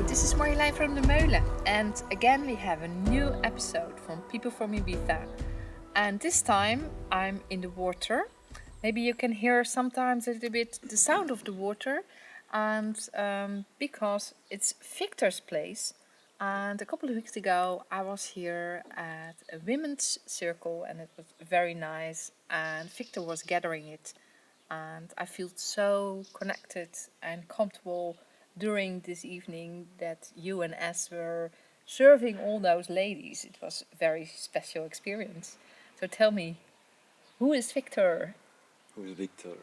This is Marjolein from 𝗘𝗶𝗯, and again we have a new episode from People from Ibiza. And this time I'm in the water. Maybe you can hear sometimes a little bit the sound of the water, and because it's Victor's place. And a couple of weeks ago I was here at a women's circle, and it was very nice, and Victor was gathering it, and I feel so connected and comfortable during this evening that you and S were serving all those ladies. It was a very special experience. So tell me, who is Victor? Who is Victor?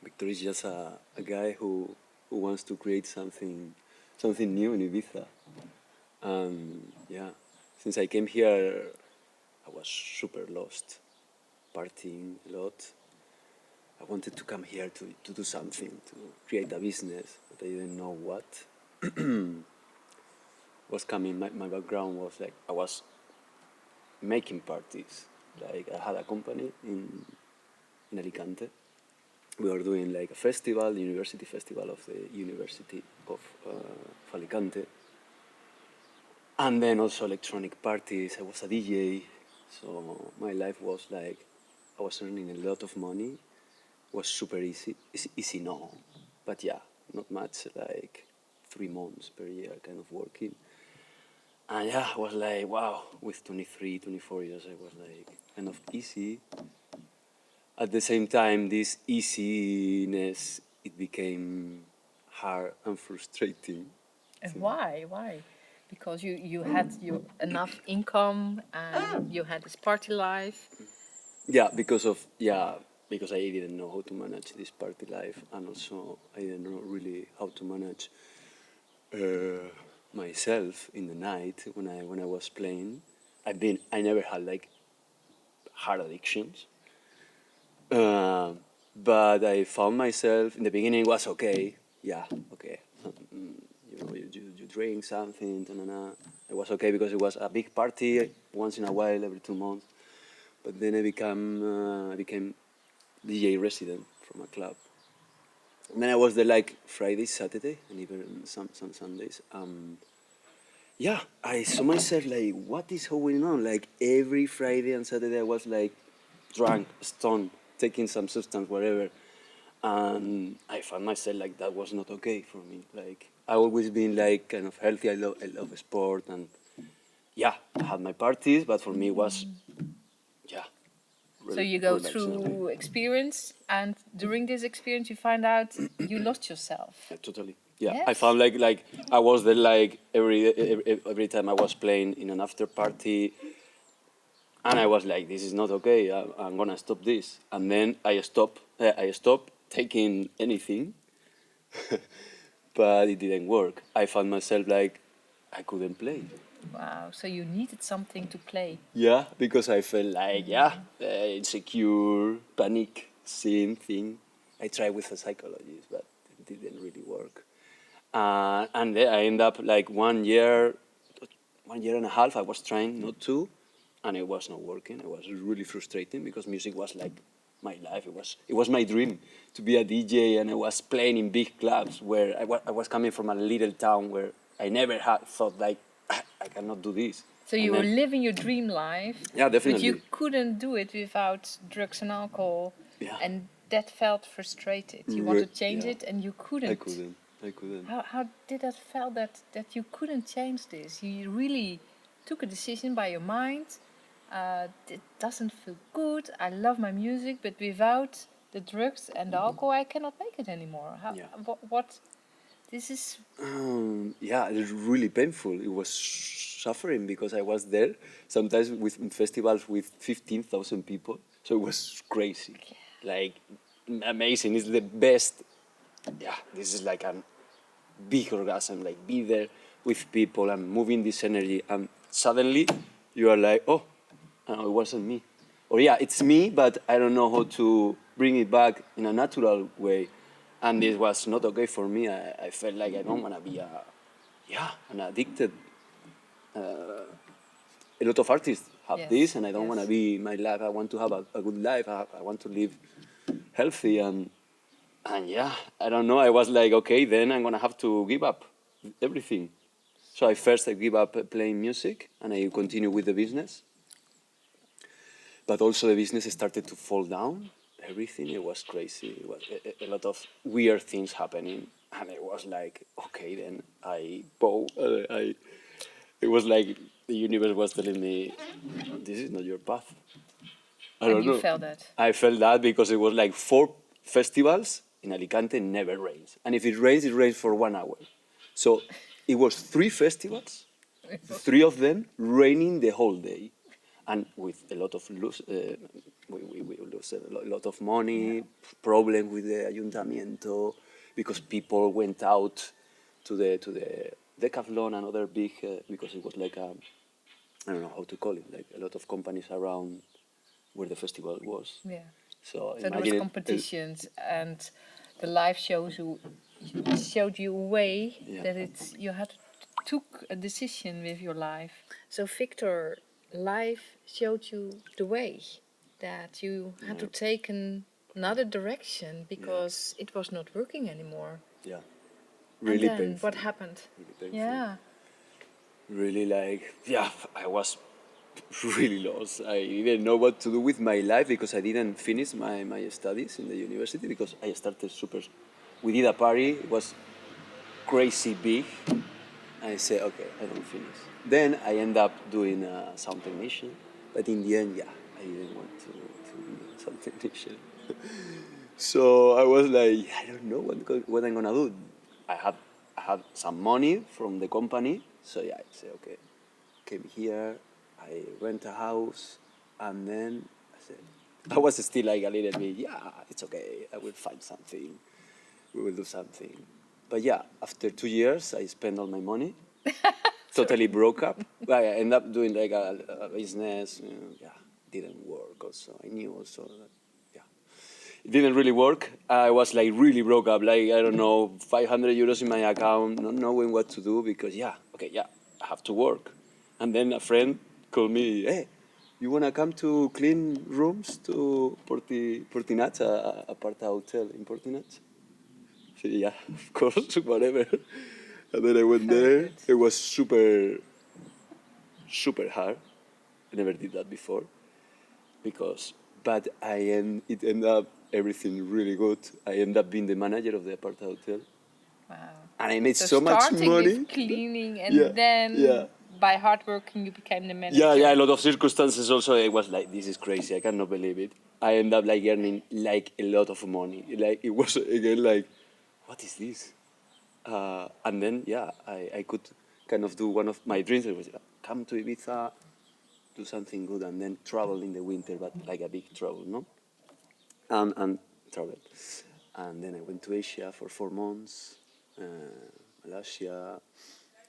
Victor is just a guy who wants to create something new in Ibiza. Yeah, since I came here, I was super lost, partying a lot. I wanted to come here to do something, to create a business, but I didn't know what. Was coming. My background was like I was making parties. Like I had a company in Alicante. We were doing like a festival, the university festival of the University of Alicante, and then also electronic parties. I was a DJ, so my life was like I was earning a lot of money. Was super easy. It's easy now, but yeah, not much, like 3 months per year kind of working. And yeah, I was like, wow, with 23, 24 years, I was like kind of easy. At the same time, this easiness, it became hard and frustrating. And why? Why? Because you had enough income and you had this party life. Yeah, because I didn't know how to manage this party life, and also I didn't know really how to manage myself in the night when I was playing. I never had like hard addictions, but I found myself in the beginning. It was okay, yeah, okay. You drink something, it was okay because it was a big party once in a while, every 2 months. But then I became DJ resident from a club. And then I was there like Friday, Saturday, and even some Sundays. Yeah, I saw myself like, what is going on? Like every Friday and Saturday I was like drunk, stoned, taking some substance, whatever. And I found myself like that was not okay for me. Like I always been like kind of healthy. I love sport, and yeah, I had my parties, but for me it was, yeah. So you go through experience, and during this experience you find out you lost yourself. Yeah, totally. Yeah, Yes. I found like I was there like every time I was playing in an after party, and I was like, this is not okay. I'm gonna stop this, and then I stopped taking anything, but it didn't work. I found myself like I couldn't play. Wow, so you needed something to play. Yeah, because I felt like, insecure, panic, same thing. I tried with a psychologist, but it didn't really work. And then I ended up like 1 year and a half, I was trying not to, and it was not working. It was really frustrating because music was like my life. It was my dream to be a DJ, and I was playing in big clubs where I was coming from a little town where I never had thought like, I cannot do this. So you were living your dream life. Yeah, definitely. But you couldn't do it without drugs and alcohol. Yeah. And that felt frustrated. You want to change it and you couldn't. I couldn't. How did that feel that you couldn't change this? You really took a decision by your mind. It doesn't feel good. I love my music, but without the drugs and the alcohol, I cannot make it anymore. What? This is... Yeah, it's really painful. It was suffering because I was there sometimes with festivals with 15,000 people. So it was crazy, like amazing. It's the best. Yeah, this is like a big orgasm. Like be there with people and moving this energy, and suddenly you are like, oh, no, it wasn't me. Or yeah, it's me, but I don't know how to bring it back in a natural way. And this was not okay for me. I felt like I don't want to be an addicted. A lot of artists have this, and I don't want to be my life. I want to have a good life. I want to live healthy, and yeah, I don't know. I was like, okay, then I'm gonna have to give up everything. So I give up playing music and I continue with the business. But also the business started to fall down. Everything, it was crazy. It was a lot of weird things happening. And it was like, okay, then it was like the universe was telling me, this is not your path. I don't And you know. felt that. I felt that because it was like 4 festivals in Alicante, never rains. And if it rains for 1 hour. So it was 3 festivals, 3 of them raining the whole day. And with a lot of we lose a lot of money, problem with the 𝘘𝗶𝗯𝘆, because people went out to the 𝗘𝗶𝗹𝘆 and other big, because it was like I don't know how to call it, like a lot of companies around where the festival was. Yeah. So So there was imagine competitions, and the live shows showed you a way Yeah. that you had to took a decision with your life. So Victor, life showed you the way that you had to take another direction because it was not working anymore. Yeah, really and then painful. what happened? Really painful. Yeah. Really I was really lost. I didn't know what to do with my life because I didn't finish my studies in the university because I started we did a party, it was crazy big. I said, okay, I don't finish. Then I end up doing a sound technician, but in the end, I didn't want to be a sound technician. So I was like, I don't know what I'm gonna do. I had some money from the company, so I said, okay, came here, I rent a house, and then I was still like a little bit, it's okay, I will find something, we will do something. But after 2 years, I spent all my money, totally broke up. I ended up doing like a business, didn't work also. I knew also that, it didn't really work. I was like really broke up, like, I don't know, 500 euros in my account, not knowing what to do because, I have to work. And then a friend called me, hey, you want to come to clean rooms to Portinats, a Parta hotel in Portinats? I said, yeah, of course, whatever. And then I went there. Good. It was super, super hard. I never did that before. But it ended up everything really good. I ended up being the manager of the Aparta hotel. Wow. And I made So so much starting money. with cleaning and then by hard working you became the manager. A lot of circumstances also. I was like, this is crazy. I cannot believe it. I ended up like earning like a lot of money. Like it was again like, what is this? And then I could kind of do one of my dreams. It was come to Ibiza, do something good, and then travel in the winter, but like a big travel, no? And travel. And then I went to Asia for 4 months, Malaysia,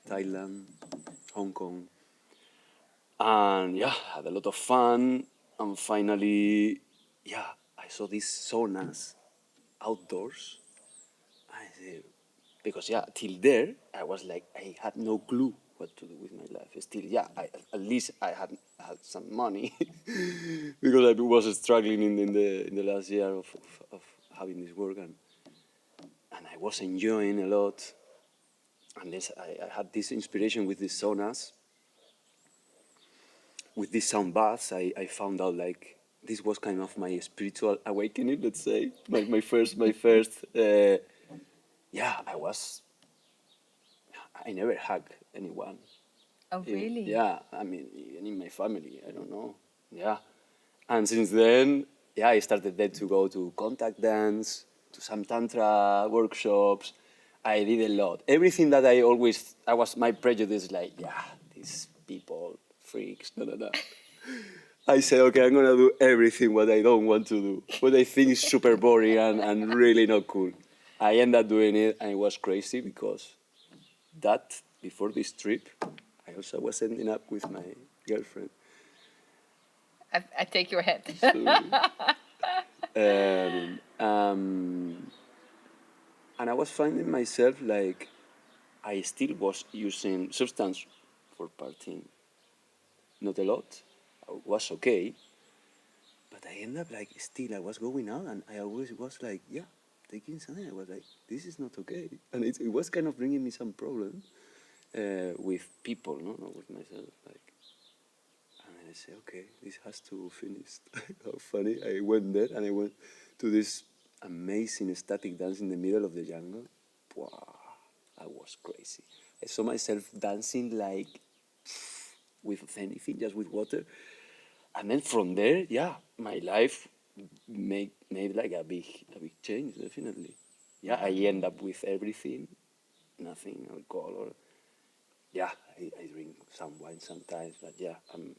Thailand, Hong Kong. And had a lot of fun. And finally, I saw these saunas outdoors. I said, because till there, I was like, I had no clue what to do with my life. Still, at least I had some money because I was struggling in the last year of having this work, and I was enjoying a lot. And I had this inspiration with these saunas, with these sound baths. I found out like this was kind of my spiritual awakening. Let's say my first. I never hugged anyone. Oh, really? I mean, even in my family, I don't know. And since then, I started then to go to contact dance, to some tantra workshops. I did a lot. Everything that my prejudice, like, these people, freaks, I said, okay, I'm going to do everything what I don't want to do, what I think is super boring and really not cool. I ended up doing it, and it was crazy because before this trip, I also was ending up with my girlfriend. I take your head. And I was finding myself like I still was using substance for partying. Not a lot. I was okay. But I ended up like still I was going out and I always was like, taking something. I was like, this is not okay. And it was kind of bringing me some problems with people, no? Not with myself. Like, and then I said, okay, this has to finish. How funny. I went there and I went to this amazing static dance in the middle of the jungle. Wow, I was crazy. I saw myself dancing like with anything, just with water. And then from there, yeah, my life made like a big change, definitely. Yeah, I end up with everything, nothing alcohol or yeah, I drink some wine sometimes, but yeah, I'm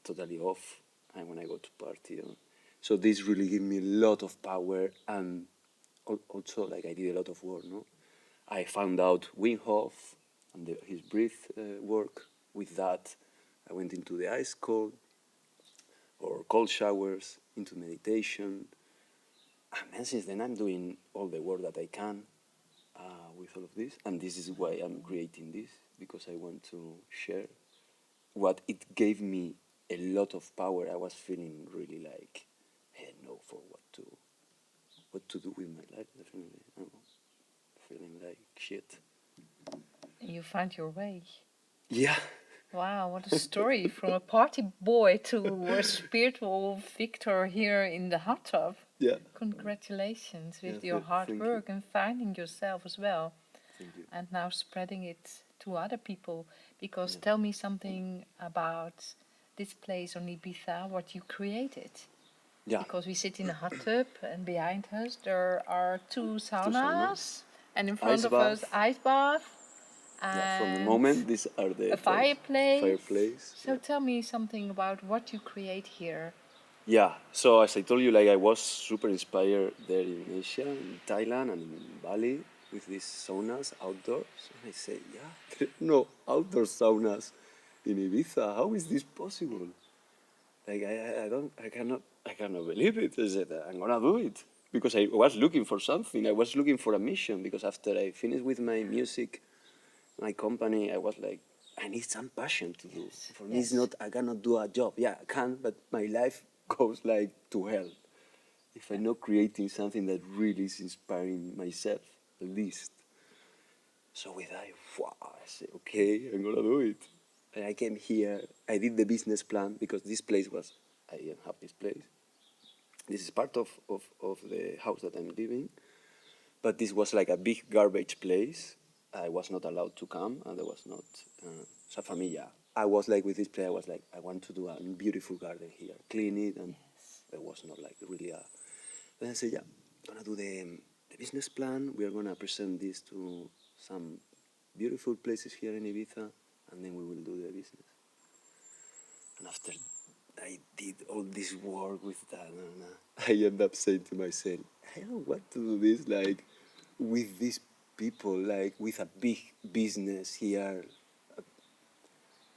totally off. And when I go to party, so this really gave me a lot of power, and also like I did a lot of work. No, I found out Wim Hof and his breath work. With that, I went into the ice cold or cold showers, into meditation. And then since then, I'm doing all the work that I can with all of this, and this is why I'm creating this, because I want to share what it gave me a lot of power. I was feeling really like I didn't know for what to do with my life. Definitely, I'm feeling like shit. You found your way. Yeah. Wow, what a story. From a party boy to a spiritual victor here in the hot tub. Yeah. Congratulations with Yeah, your hard thank work and finding yourself as well. Thank you. And now spreading it to other people. Because Yeah. tell me something about this place on Ibiza, what you created. Yeah. Because we sit in a hot tub and behind us there are two saunas. saunas. And in front Ice of us, bath. ice bath. Yeah, from the And moment, these are the a fireplace. Fireplace. So tell me something about what you create here. Yeah, so as I told you, like I was super inspired there in Asia, in Thailand and in Bali with these saunas outdoors. And I say, yeah, there are no outdoor saunas in Ibiza. How is this possible? Like I cannot believe it. I said, I'm gonna do it because I was looking for something. I was looking for a mission because after I finished with my music, my company, I was like, I need some passion to do. For me, it's not, I cannot do a job. Yeah, I can, but my life goes like to hell if I'm not creating something that really is inspiring myself, at least. So with that, wow, I said, okay, I'm gonna do it. And I came here, I did the business plan because this place was, I didn't have this place. This is part of the house that I'm living, but this was like a big garbage place. I was not allowed to come, and there was not. So for me, yeah, I was like with this place. I was like, I want to do a beautiful garden here, clean it, and there was not like really a. Then I said, yeah, I'm gonna do the business plan. We are gonna present this to some beautiful places here in Ibiza, and then we will do the business. And after I did all this work with that, I end up saying to myself, I don't want to do this like with these people, like with a big business here.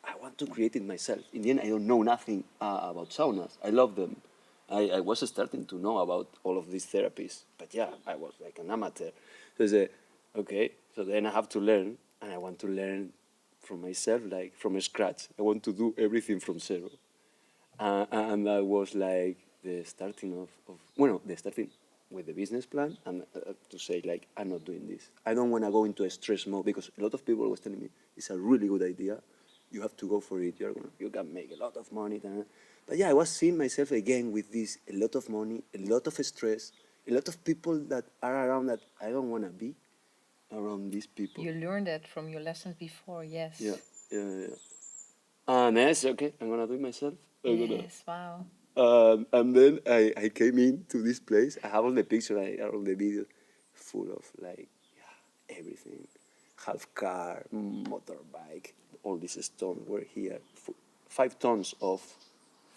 I want to create it myself. In the end, I don't know nothing about saunas. I love them. I was starting to know about all of these therapies, but yeah, I was like an amateur. So I said, okay, so then I have to learn, and I want to learn from myself, like from scratch. I want to do everything from zero. And that was like the starting the starting with the business plan and to say like, I'm not doing this. I don't want to go into a stress mode because a lot of people was telling me it's a really good idea. You have to go for it. You can make a lot of money. But yeah, I was seeing myself again with this, a lot of money, a lot of stress, a lot of people that are around that I don't want to be around these people. You learned that from your lessons before, yes. Yeah. And I said, okay, I'm going to do it myself. Yes, wow. And then I came into this place. I have all the pictures, all the videos, full of like, yeah, everything. Half car, motorbike, all these stones were here. 5 tons of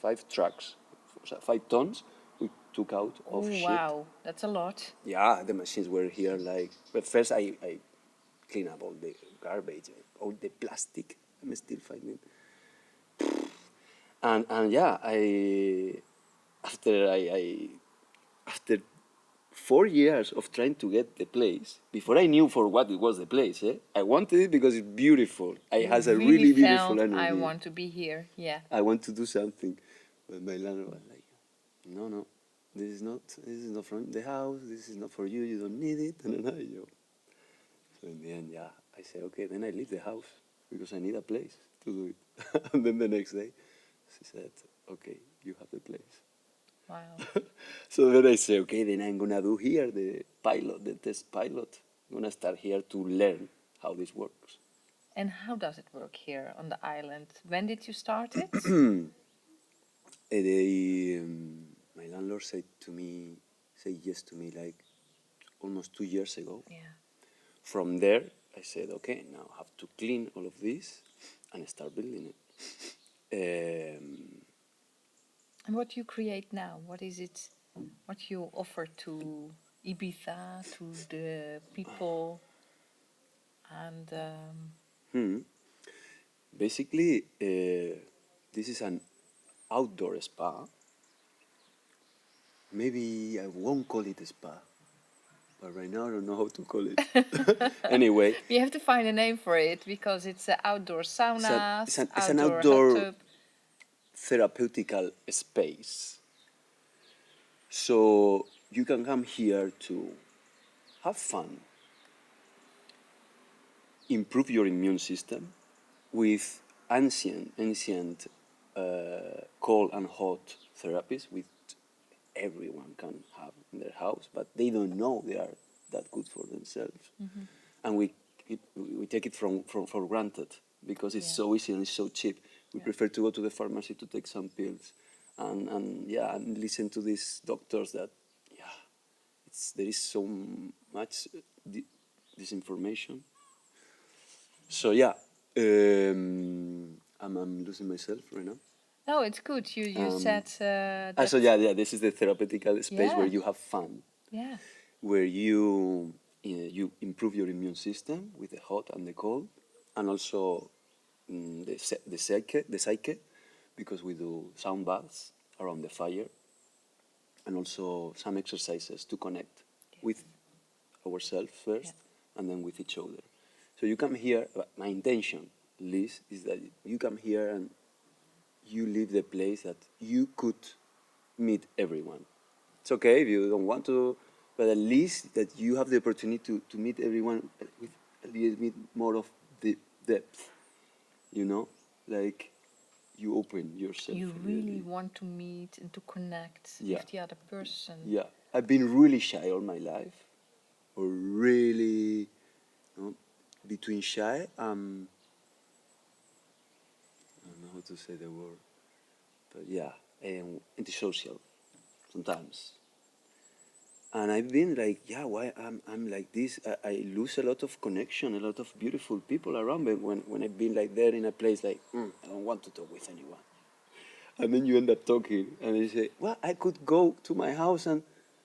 5 trucks, so 5 tons we took out of shit. Wow, that's a lot. Yeah, the machines were here like, but first I clean up all the garbage, all the plastic. I'm still finding. And yeah, after 4 years of trying to get the place, before I knew for what it was the place, I wanted it because it's beautiful. It has a really beautiful energy. I want to be here, yeah. I want to do something. But my landlord was like, no, this is not from the house. This is not for you. You don't need it. So in the end, yeah, I say, okay, then I leave the house because I need a place to do it. And then the next day, she said, okay, you have the place. Wow. So then I say, okay, then I'm gonna do here the test pilot. I'm gonna start here to learn how this works. And how does it work here on the island? When did you start it? My landlord said yes to me like almost 2 years ago. Yeah. From there, I said, okay, now I have to clean all of this and start building it. And what you create now? What is it? What you offer to Ibiza, to the people, and Basically, this is an outdoor spa. Maybe I won't call it a spa, but right now I don't know how to call it. Anyway, we have to find a name for it because it's an outdoor sauna, it's an outdoor outdoor hot tub. therapeutical space. So you can come here to have fun, improve your immune system with ancient cold and hot therapies, which everyone can have in their house, but they don't know they are that good for themselves. Mm-hmm. And we take it for granted because it's so easy and it's so cheap. We prefer to go to the pharmacy to take some pills and listen to these doctors that, there is so much disinformation. So I'm losing myself right now. No, it's good. You said that. So this is the therapeutical space where you have fun. Yeah. Where you improve your immune system with the hot and the cold, and also the psyche, because we do sound baths around the fire, and also some exercises to connect with ourselves first, and then with each other. So you come here. My intention, Liz, is that you come here and you leave the place that you could meet everyone. It's okay if you don't want to, but at least that you have the opportunity to meet everyone with a little bit more of the depth, like you open yourself. You really want to meet and to connect with the other person. Yeah, I've been really shy all my life, or really, between shy and, I don't know how to say the word, but antisocial sometimes. And I've been like, why I'm like this? I lose a lot of connection, a lot of beautiful people around me when I've been like there in a place like, I don't want to talk with anyone. And then you end up talking, and you say, well, I could go to my house and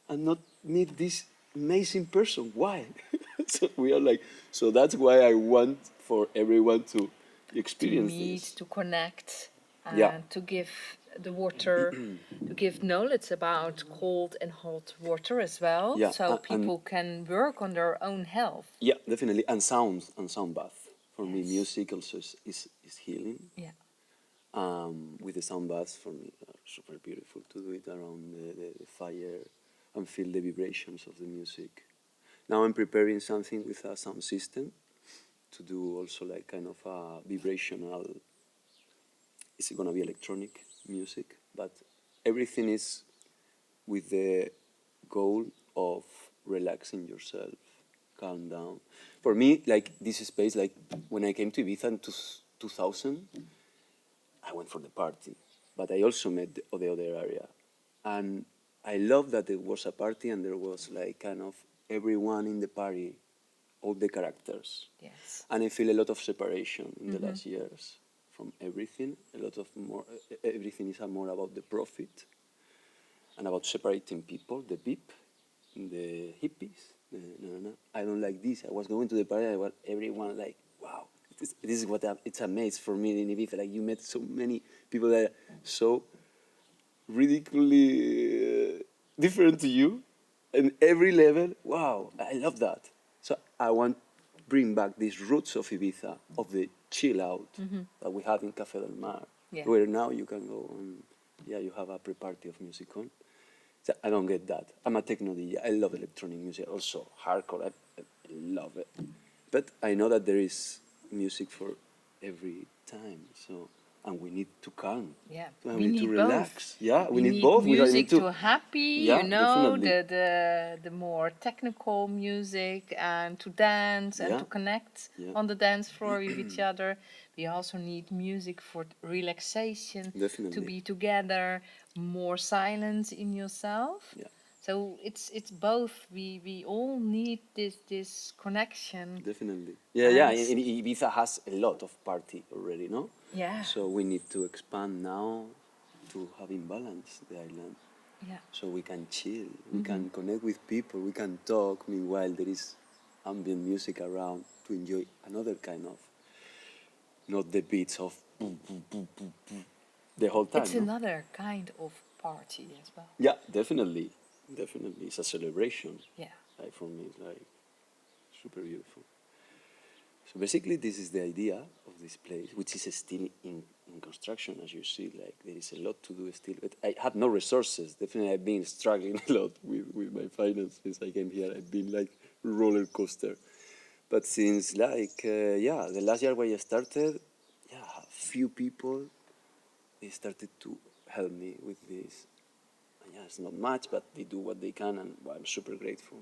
not meet this amazing person. Why? So we are like, so that's why I want for everyone to experience to meet, this. to connect, and to give the water, to give knowledge about cold and hot water as well, so people can work on their own health. Yeah, definitely, and sound bath. For me, music also is healing. Yeah. With the sound baths, for me, are super beautiful to do it around the fire and feel the vibrations of the music. Now I'm preparing something with a sound system to do also like kind of a vibrational. It's going to be electronic music, but everything is with the goal of relaxing yourself, calm down. For me, like this space, like when I came to Ibiza in 2000, I went for the party, but I also met the other area. And I love that there was a party and there was like kind of everyone in the party, all the characters. Yes. And I feel a lot of separation in the last years from everything. Everything is more about the profit and about separating people, the VIP, the hippies. I don't like this. I was going to the party and everyone like, wow, this is what it's a maze for me in Ibiza. Like you met so many people that are so ridiculously different to you, and every level. Wow, I love that. So I want to bring back these roots of Ibiza, of the chill out that we had in 𝘃𝗲𝗏, where now you can go and you have a pre-party of music on, So I don't get that. I'm a techno DJ. I love electronic music, also hardcore. I love it. But I know that there is music for every time. So, and we need to calm. Yeah, And we we need to need relax. both. Yeah, we need need both. We music need to. to happy, Yeah, you know, definitely. the more technical music, and to dance and Yeah, to connect yeah, on the dance floor with each other. We also need music for relaxation, to definitely. be together, more silence in yourself. Yeah, So it's both. We all need this connection. definitely. Yeah, yeah. And Ibiza has a lot of party already, no? yeah, So we need to expand now to having balance the island. yeah. So we can chill, we can connect with people, we can talk. Meanwhile, there is ambient music around to enjoy another kind of, not the beats of boom, boom, boom, boom, boom, the whole time. It's No? another kind of party as well. Yeah, definitely, definitely. It's a celebration. Yeah. Like for me, it's like super beautiful. So basically, this is the idea of this place, which is still in construction, as you see. Like there is a lot to do still, but I have no resources. Definitely, I've been struggling a lot with my finance since I came here. I've been like roller coaster. But since the last year when I started, a few people they started to help me with this. And yeah, it's not much, but they do what they can, and well, I'm super grateful.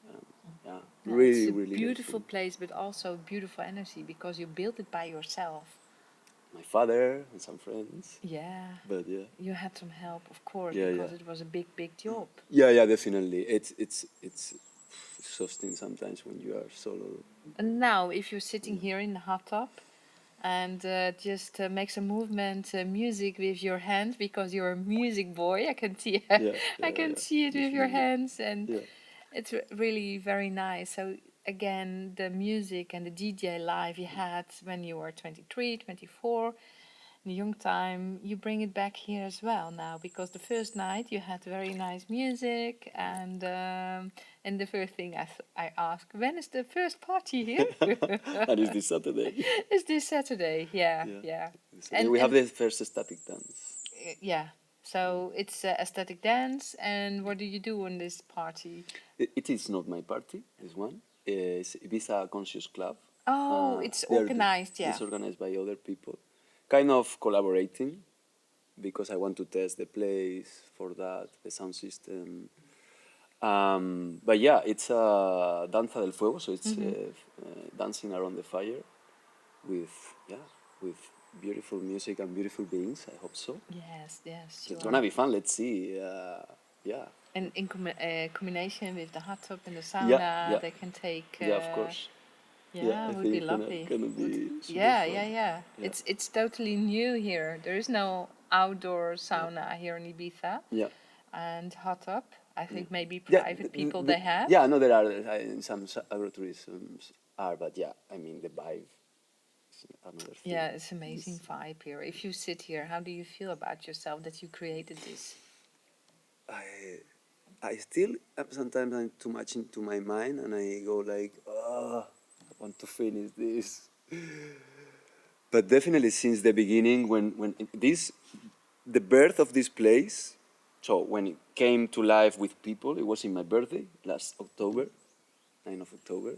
Yeah, Yeah, really, it's a really beautiful grateful. place, but also beautiful energy because you built it by yourself. My father and some friends, Yeah, but yeah, you had some help, of course, yeah, because yeah, it was a big job. yeah, definitely. It's exhausting sometimes when you are solo. And now, if you're sitting here in the hot tub and just make some movement, music with your hands, because you're a music boy, I can see, Yeah, I yeah, can yeah, see it with your definitely. hands, and Yeah, it's really very nice. So again, the music and the DJ life you had when you were 23, 24, in the young time, you bring it back here as well now, because the first night you had very nice music, and the first thing I asked, when is the first party here? and it's this Saturday. It's this Saturday, yeah, Yeah, yeah. this Saturday we have And the first static dance. yeah, so it's aesthetic dance, and what do you do on this party? It is not my party. This one is Ibiza Conscious Club. Oh, it's They are organized, yeah. it's organized by other people, kind of collaborating, because I want to test the place for that, the sound system. But yeah, it's a danza del fuego, so it's dancing around the fire with with beautiful music and beautiful beings. I hope so. Yes, yes, So it's sure. gonna be fun. Let's see. Yeah, And in combination with the hot tub and the yeah, sauna, yeah, they can take. yeah. Of course. Yeah, Yeah, I would be think lovely. gonna be super Yeah, fun. yeah, yeah. Yeah, It's totally new here. There is no outdoor yeah, sauna here in Ibiza, yeah. and hot tub. I Yeah, think maybe yeah, private people they have. yeah. No, there are some agrotourisms are, but yeah, I mean the vibe is another thing. Yeah, it's amazing This, vibe here. If you sit here, how do you feel about yourself that you created this? I I still sometimes I'm too much into my mind, and I go like, oh, I want to finish this. But definitely since the beginning, the birth of this place, so when it came to life with people, it was in my birthday last October, 9th of October.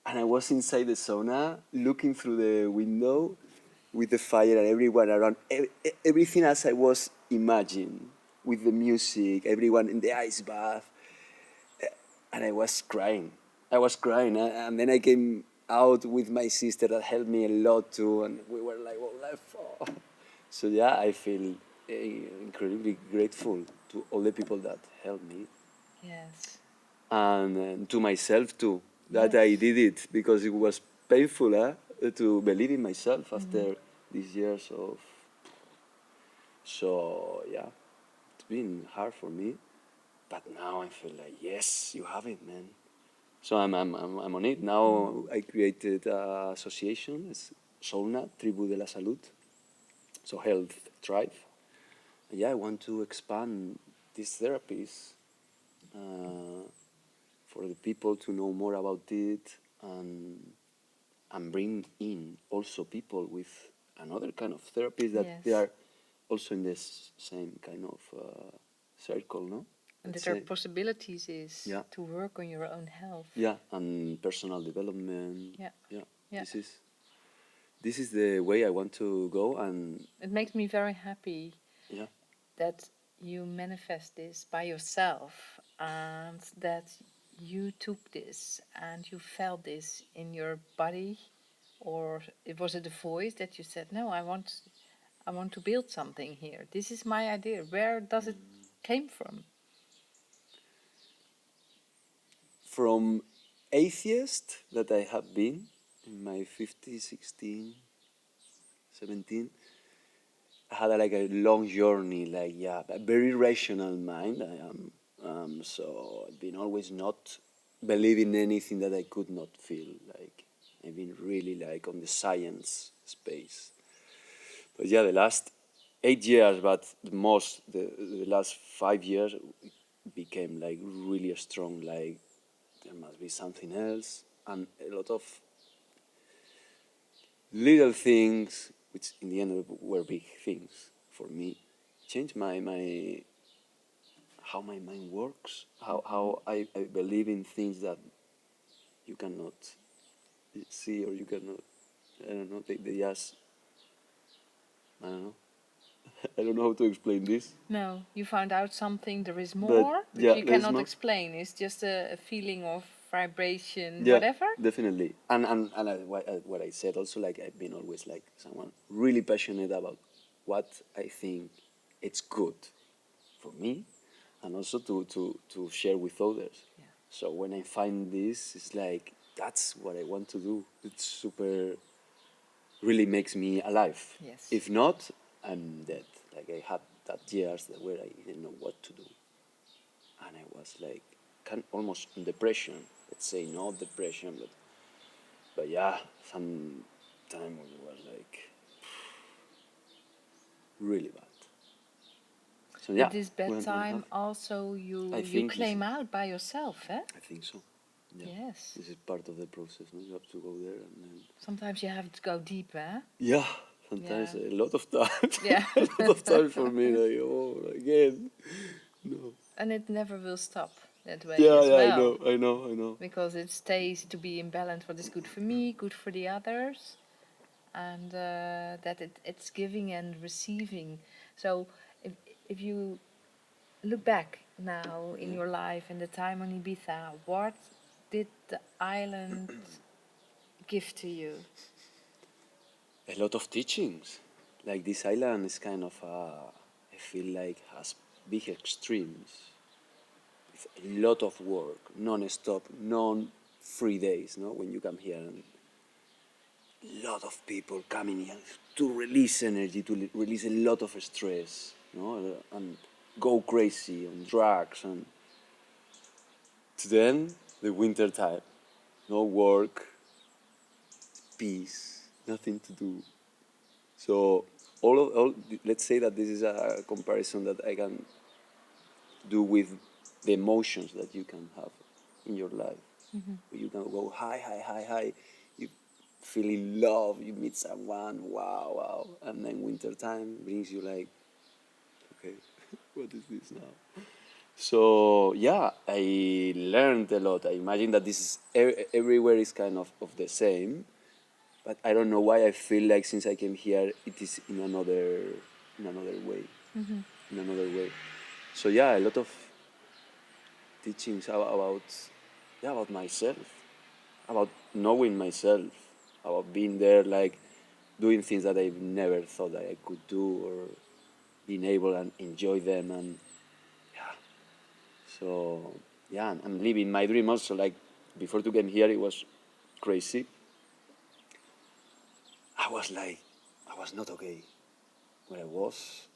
And I was inside the sauna, looking through the window with the fire and everyone around, everything as I was imagined, with the music, everyone in the ice bath. And I was crying. I was crying. And then I came out with my sister that helped me a lot too. And we were like, oh, oh. So yeah, I feel incredibly grateful to all the people that helped me, Yes. and to myself too, that I Yes. did it, because it was painful to believe in myself Hmm. after these years of. So yeah, it's been hard for me, but now I feel like yes, you have it, man. So I'm on it now. I created an association, it's Soulna, Tribu de la Salud, so health tribe. And yeah, I want to expand these therapies uh, for the people to know more about it, and bring in also people with another kind of therapies that they Yes. are also in this same kind of circle, no? And Let's that there are say. possibilities is Yeah. to work on your own health. Yeah, and personal development. Yeah. Yeah. Yeah. This is the way I want to go, and It makes me very happy yeah, that you manifest this by yourself and that you took this and you felt this in your body, or was it a voice that you said, no, I want to build something here. This is my idea. Where does it came from? from atheist that I have been in my 50, 16, 17, I had like a long journey, like, yeah, a very rational mind. I am, so I've been always not believing anything that I could not feel. Like, I've been really like on the science space. But yeah, the last 8 years, but the last 5 years, it became like really strong. Like, there must be something else, and a lot of little things, which in the end were big things for me, changed my how my mind works, how I believe in things that you cannot see, or you cannot, I don't know, they just, I don't know. I don't know how to explain this. No, you found out something, there is But more, which yeah, you there's cannot more. explain. It's just a feeling of vibration, Yeah, whatever. definitely. And what I said also, like, I've been always like someone really passionate about what I think it's good for me, and also to share with others. Yeah. So when I find this, it's like, that's what I want to do. It's super, really makes me alive. Yes. If not, I'm dead. Like, I had that years where I didn't know what to do. And I was like, almost in depression. Let's say not depression, but yeah, some time it was like really bad. So yeah, But this bad time also you think claim out by yourself, eh? I think so. Yeah. Yes. This is part of the process. No? You have to go there, and then Sometimes you have to go deeper, eh? yeah, sometimes Yeah. a lot of time. Yeah. A lot of time for me. Like, oh, again, no. And it never will stop that way Yeah, as yeah, well. I know. Because it stays to be in balance what is good for me, good for the others, and that it's giving and receiving. So if you look back now in your life and the time on Ibiza, what did the island give to you? A lot of teachings. Like, this island is kind of I feel like has big extremes. With a lot of work, non-stop, non-free days. No, when you come here, and a lot of people coming here to release energy, to release a lot of stress, no, and go crazy on drugs, and then the winter time, no work, peace, nothing to do. So let's say that this is a comparison that I can do with the emotions that you can have in your life. You can go high. You feel in love. You meet someone. Wow. And then winter time brings you like, okay, what is this now? So yeah, I learned a lot. I imagine that this is everywhere is kind of the same, but I don't know why I feel like since I came here, it is in another way, in another way. So yeah, a lot of teachings about myself, about knowing myself, about being there, like doing things that I never thought that I could do, or being able and enjoy them, and yeah. So yeah, I'm living my dream also. Like, before to get here, it was crazy. I was like, I was not okay where I was.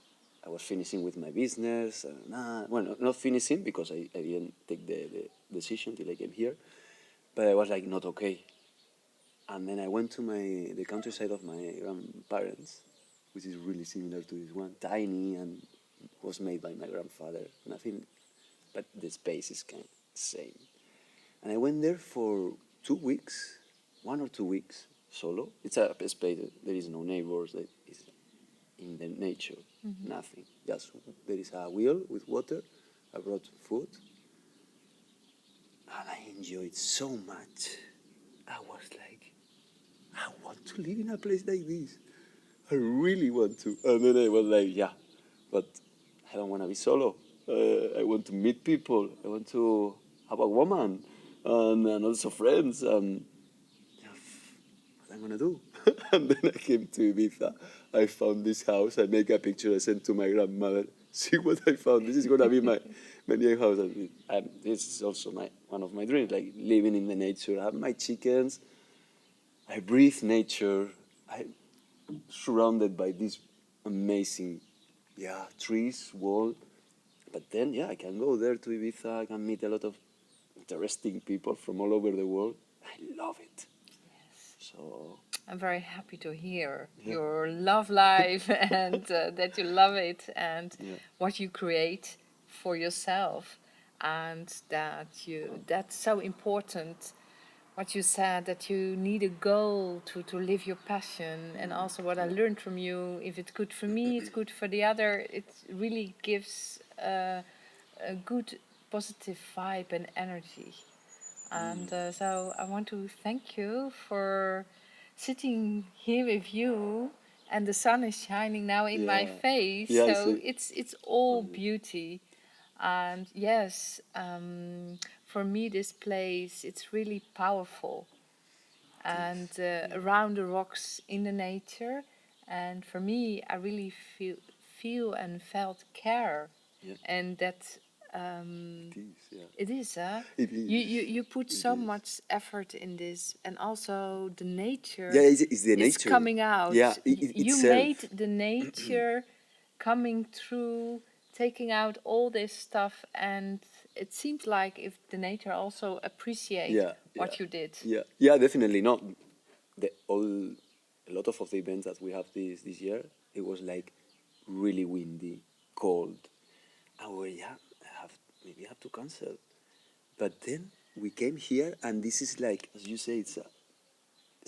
I was finishing with my business. Well, not finishing because I didn't take the decision till I came here. But I was like not okay. And then I went to the countryside of my grandparents, which is really similar to this one, tiny, and was made by my grandfather. Nothing, but the space is kind of the same. And I went there for 2 weeks, 1 or 2 weeks, solo. It's a space, there is no neighbors, that is in the nature. Nothing. Just there is a wheel with water. I brought food, and I enjoyed so much. I was like, I want to live in a place like this. I really want to. And then I was like, yeah, but I don't want to be solo. I want to meet people. I want to have a woman and also friends. Yeah, what am I gonna do? And then I came to Ibiza. I found this house. I make a picture. I sent to my grandmother. See what I found. This is gonna be my new house. And this is also one of my dreams, like living in the nature. I have my chickens. I breathe nature. I'm surrounded by these amazing, trees, wall. But then, I can go there to Ibiza. I can meet a lot of interesting people from all over the world. I love it. So I'm very happy to hear your love life and that you love it and what you create for yourself, and that's so important. What you said, that you need a goal to live your passion, and also what I learned from you, if it's good for me, it's good for the other. It really gives a good positive vibe and energy. And so I want to thank you for sitting here with you, and the sun is shining now in my face, I so see. it's all beauty. And yes, for me this place, it's really powerful, and around the rocks in the nature, and for me I really feel and felt care, and that it is, huh? It is. You put It so is. much effort in this, and also the nature It's the is nature. coming out. Yeah, You itself. made the nature coming through, taking out all this stuff, and it seems like if the nature also appreciate what you did. Definitely. No, a lot of the events that we have this year, it was like really windy, cold, and maybe have to cancel. But then we came here, and this is like, as you say, it's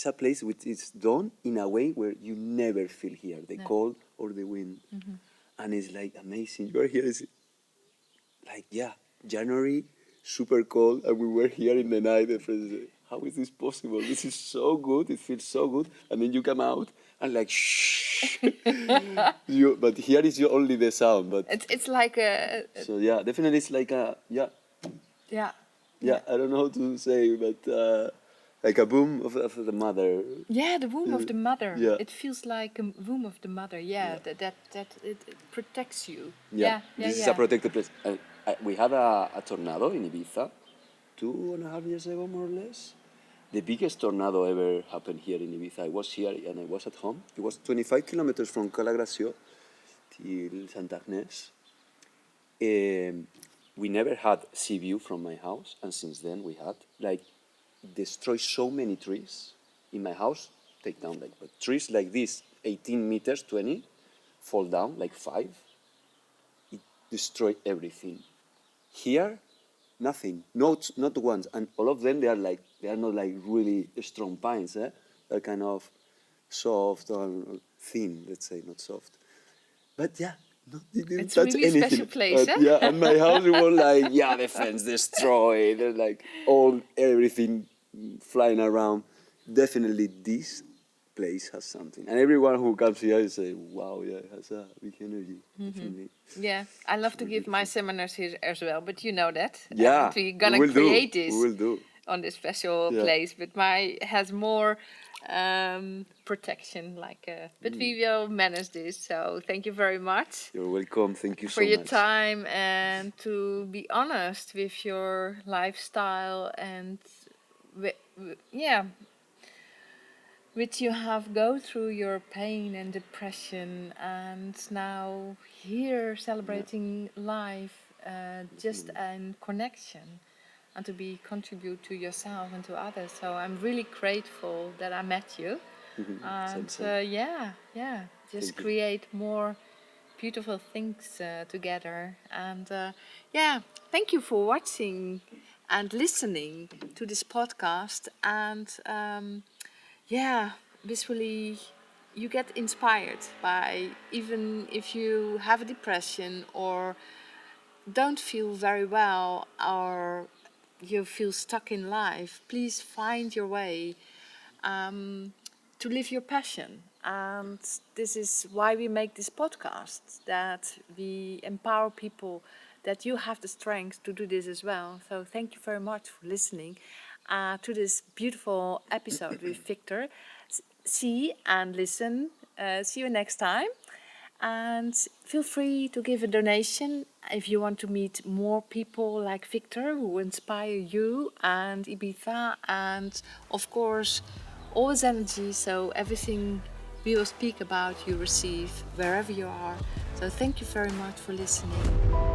a place which is done in a way where you never feel here the cold or the wind, and it's like amazing. You are here, it's like January, super cold, and we were here in the night. And friends say, how is this possible? This is so good. It feels so good, and then you come out and like shh. But here is only the sound. But It's like a so definitely it's like a yeah. I don't know how to say, but like a boom of the mother. Yeah, the womb of the mother. Yeah. It feels like a womb of the mother. Yeah, that it protects you. This is a protected place. We had a tornado in Ibiza 2.5 years ago, more or less. The biggest tornado ever happened here in Ibiza. I was here and I was at home. It was 25 kilometers from 𝗘𝗲𝗄𝘀 till Santa Agnes. We never had sea view from my house, and since then we had destroyed so many trees in my house. Take down but trees like this, 18 meters, 20, fall down like 5. It destroyed everything. Here, nothing, not once, and all of them they are not like really strong pines. They're kind of soft or thin, let's say, not soft. But it didn't It's touch really a anything. special place, But, and my house it was like the fence destroyed. There's like everything flying around. Definitely, this place has something, and everyone who comes here say, "Wow, it has a big energy." Definitely. Yeah, I love to give my seminars here as well, but you know that. Yeah, And we're gonna we will create do. this We will do. on this special place, but my has more protection, but we will manage this. So thank you very much You're welcome. Thank you for so your much. time, and to be honest with your lifestyle, and which you have go through your pain and depression, and now here celebrating life, just in connection, and to be contribute to yourself and to others. So I'm really grateful that I met you, and Same. just Thank you. create more beautiful things together. And thank you for watching and listening to this podcast. And 𝗓𝗏, visually you get inspired by, even if you have a depression or don't feel very well or you feel stuck in life, please find your way to live your passion. And this is why we make this podcast, that we empower people, that you have the strength to do this as well. So thank you very much for listening to this beautiful episode with Victor. See and listen. See you next time. And feel free to give a donation if you want to meet more people like Victor who inspire you and Ibiza, and of course always energy. So everything we will speak about you receive wherever you are. So thank you very much for listening.